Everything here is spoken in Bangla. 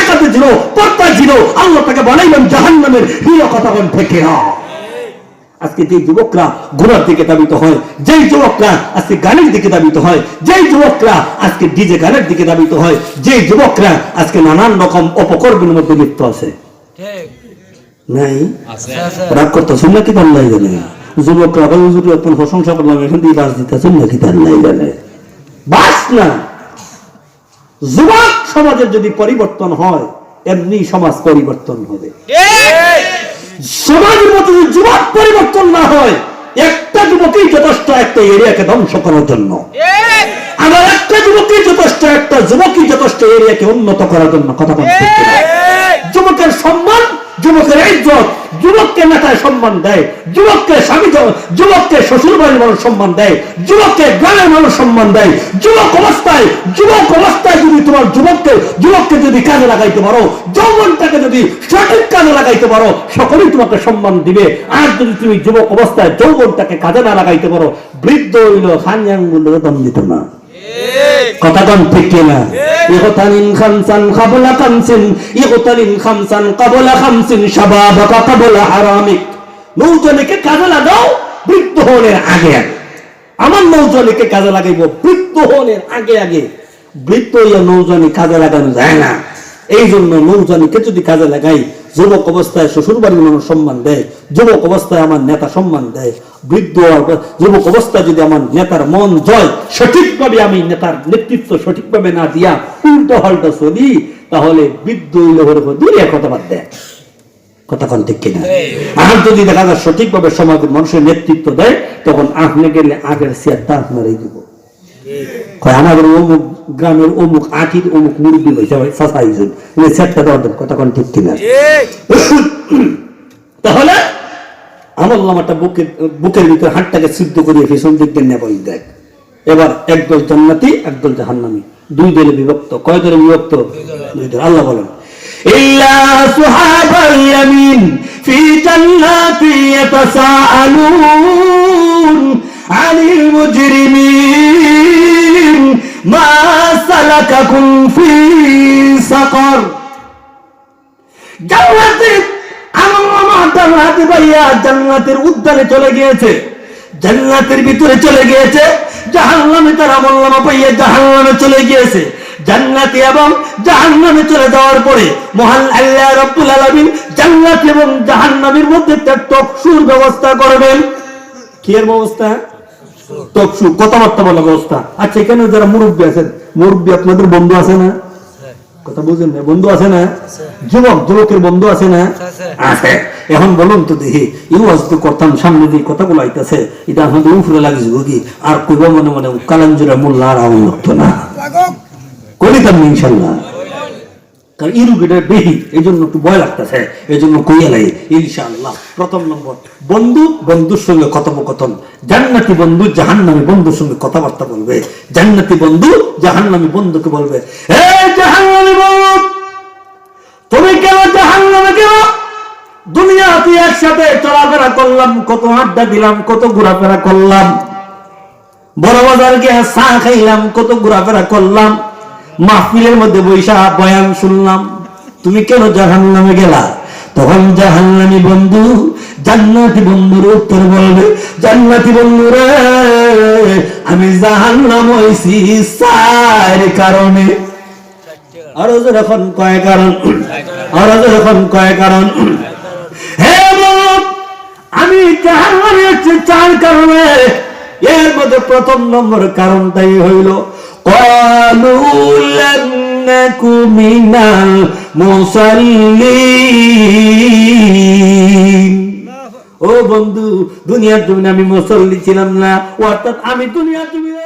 জাকাতে জিরো, পর্দা জিরো, আল্লাহ তাকে বানাইলেন জাহান্নামের হিরো। কথা বল ঠিক না? আজকে যে যুবকরা ঘোড়ার দিকে দাবিত হয়, যেই যুবকরা আজকে গানের দিকে দাবিত হয়, যেই যুবকরা আজকে ডিজে গানের দিকে দাবিত হয়, যেই যুবকরা আজকে নানান রকম অপকর্মের মধ্যে লিপ্ত আছে, নাই রাগ করতেছেন নাকি তার নাই জানে? যুবকরা প্রশংসা করলাম, এখান থেকে বাস দিতেছেন নাকি তার নাই জানে? বাস না, যুবক সমাজের যদি পরিবর্তন হয় এমনি সমাজ পরিবর্তন হবে। সমাজের মধ্যে যদি যুবক পরিবর্তন না হয়, একটা যুবকই যথেষ্ট একটা এরিয়াকে ধ্বংস করার জন্য। আবার একটা যুবকই যথেষ্ট, একটা যুবকই যথেষ্ট এরিয়াকে উন্নত করার জন্য। কথা বলতে যুবকের সম্মান, যুবকের ইজ্জত, যুবককে নেতায় সম্মান দেয়, যুবককে স্বামী, যুবককে শ্বশুর বাড়ির মানুষ সম্মান দেয়, যুবককে গ্রামের মানুষ সম্মান দেয়। যুবক অবস্থায় যদি তোমার যুবককে যদি কাজে লাগাইতে পারো, যৌবনটাকে যদি সঠিক কাজে লাগাইতে পারো, সকলেই তোমাকে সম্মান দিবে। আর যদি তুমি যুবক অবস্থায় যৌবনটাকে কাজে না লাগাইতে পারো, বৃদ্ধ হইল খানজাঙ্গুলো দম দিত না। কথা কন ঠিক না? ইগতানিন খামসান ক্বাবলা খামসিন, ইগতানিন খামসান ক্বাবলা খামসিন, শাবাবাকা ক্বাবলা হারামিক। নৌজনকে কাজে লাগাও বৃদ্ধ হওয়ার আগে আগে। আমার নৌজনকে কাজে লাগাইব বৃদ্ধ হওয়ার আগে আগে। বৃদ্ধ হইয়া নৌজনে কাজে লাগানো যায় না। এই জন্য নৌজনকে যদি কাজে লাগাই, যুবক অবস্থায় শ্বশুর বাড়ির মানুষ সম্মান দেয়, যুবক অবস্থায় আমার নেতা সম্মান দেয়, বৃদ্ধ যুবক অবস্থায় যদি আমার নেতার মন জয়, সঠিকভাবে আমি নেতার নেতৃত্ব সঠিকভাবে না দিয়া উল্টো হল্টা চলি, তাহলে বৃদ্ধ দূরে কথা বাদ দেয়। কথা কোন ঠিক কিনা? আর যদি দেখা যায় সঠিকভাবে সমাজের মানুষের নেতৃত্ব দেয়, তখন আপনি গেলে আগের চেয়ারটা আপনার এই দিব। আমাদের অমুক গ্রামের অমুক আঠির অমুক মুরব্বী হয়েছে চেয়ারটা দেওয়ার জন্য। কথা কোন ঠিক কিনা? তাহলে আমল নামাটা বুকের ভিতরে হাতটাকে সিদ্ধ করিয়ে পিছন দিক দিয়ে নেব। দেখ এবার একদল জান্নাতি, একদল জাহান্নামী, দুই দলে বিভক্ত। কয় দলে বিভক্ত? দুই দল। আল্লাহ বলেন ইল্লা সুহাবাল ইয়ামিন ফি জান্নাতি ইয়াতাসাআলুন আনিল মুজরিমিন মা সালাকাকুম ফি সাকার। জান্নাতি জান্নাতি ভাইয়া জান্নাতের উদ্যানে চলে গিয়েছে, জান্নাতের ভিতরে চলে গিয়েছে। জাহান্নামে তার আমলনামা পাইয়া জাহান্নামে চলে গিয়েছে। জান্নাতি এবং জাহান্নামে চলে যাওয়ার পরে মহান আল্লাহ রাব্বুল আলামিন জান্নাত এবং জাহান্নামের মধ্যে একটা টকশুর ব্যবস্থা করবেন। কি এর ব্যবস্থা? টকশু, কথাবার্তা বলার ব্যবস্থা। আচ্ছা, এখানে যারা মুরব্বী আছেন, মুরব্বী আপনাদের বন্ধু আছে না? কথা বুঝেন না? বন্ধু আছে না? যুবকের বন্ধু আছে না? আছে। এখন বলুন তো দেখি, ইউজ তো করতাম, সামনে দিয়ে কথাগুলো আইতাছে, এটা আপনাদের উপরে লাগিয়েছিল কি? আর কইবা মনে মনে কালাঞ্জুরা মোল্লা আর আমল লাগতো না, করিতাম না ইনশাল্লাহ। কারণ এই রুগীটা বেশি, এই জন্য একটু ভয় লাগতেছে, এই জন্য কইয়া লাগে ইনশাআল্লাহ। প্রথম নম্বর, বন্ধু বন্ধুর সঙ্গে কথোপকথন। জান্নাতি বন্ধু জাহান্নামী বন্ধুর সঙ্গে কথাবার্তা বলবে। জান্নাতি বন্ধু জাহান্নামী বন্ধুকে বলবে, হে জাহান্নামী বন্ধু, তুমি কেন জাহান্নামে কেন? দুনিয়াতে একসাথে চলাফেরা করলাম, কত আড্ডা দিলাম, কত ঘোরাফেরা করলাম, বড় বাজার গিয়ে চা খাইলাম, কত ঘোরাফেরা করলাম, মাহফিলের মধ্যে বৈশা বয়ান শুনলাম, তুমি কেন জাহান্নামে গেলা? তখন জাহান্নামী বন্ধু জান্নাতি বন্ধুর উত্তর বলবে, জান্নাতি বন্ধুরে, আমি জাহান্নাম হইছি চার কারণে। আরো যখন কয় কারণ, আরো যখন কয় কারণ। হে বন্ধু, আমি জাহান্নামে হচ্ছে চার কারণে। এর মধ্যে প্রথম নম্বর কারণটাই হইল ক্বালু লাম নাকু মিনাল মুসাল্লিন। ও বন্ধু, দুনিয়ার জমিনে আমি মুসল্লি ছিলাম না, অর্থাৎ আমি দুনিয়ার জমিনে